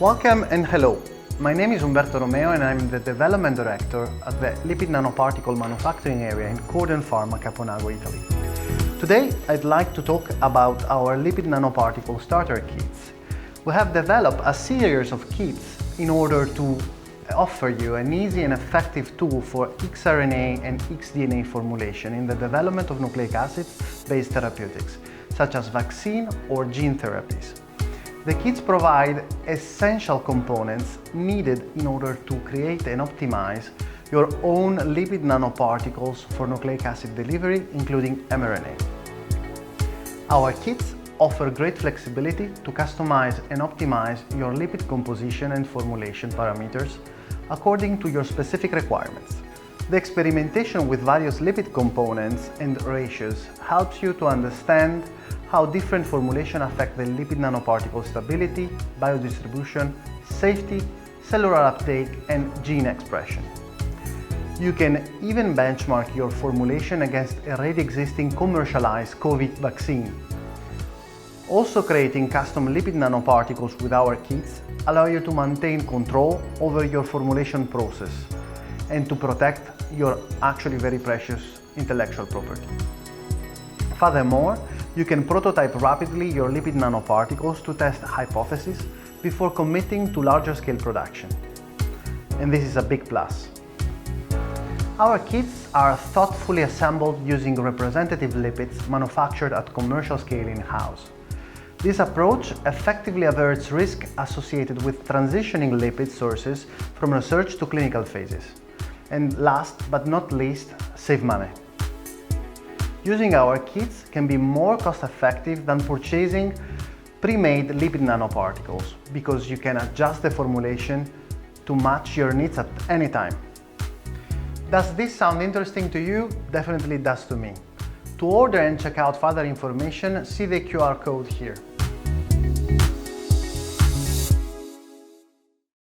Welcome and hello. My name is Umberto Romeo and I'm the Development Director at the Lipid Nanoparticle Manufacturing Area in Corden Pharma, Caponago, Italy. Today I'd like to talk about our lipid nanoparticle starter kits. We have developed a series of kits in order to offer you an easy and effective tool for xRNA and xDNA formulation in the development of nucleic acid-based therapeutics, such as vaccine or gene therapies. The kits provide essential components needed in order to create and optimize your own lipid nanoparticles for nucleic acid delivery, including mRNA. Our kits offer great flexibility to customize and optimize your lipid composition and formulation parameters according to your specific requirements. The experimentation with various lipid components and ratios helps you to understand how different formulations affect the lipid nanoparticle stability, biodistribution, safety, cellular uptake, and gene expression. You can even benchmark your formulation against already existing commercialized COVID vaccine. Also, creating custom lipid nanoparticles with our kits allow you to maintain control over your formulation process and to protect your actually very precious intellectual property. Furthermore, you can prototype rapidly your lipid nanoparticles to test hypotheses before committing to larger scale production. And this is a big plus. Our kits are thoughtfully assembled using representative lipids manufactured at commercial scale in-house. This approach effectively averts risk associated with transitioning lipid sources from research to clinical phases. And last but not least, save money. Using our kits can be more cost-effective than purchasing pre-made lipid nanoparticles because you can adjust the formulation to match your needs at any time. Does this sound interesting to you? Definitely does to me. To order and check out further information, see the QR code here.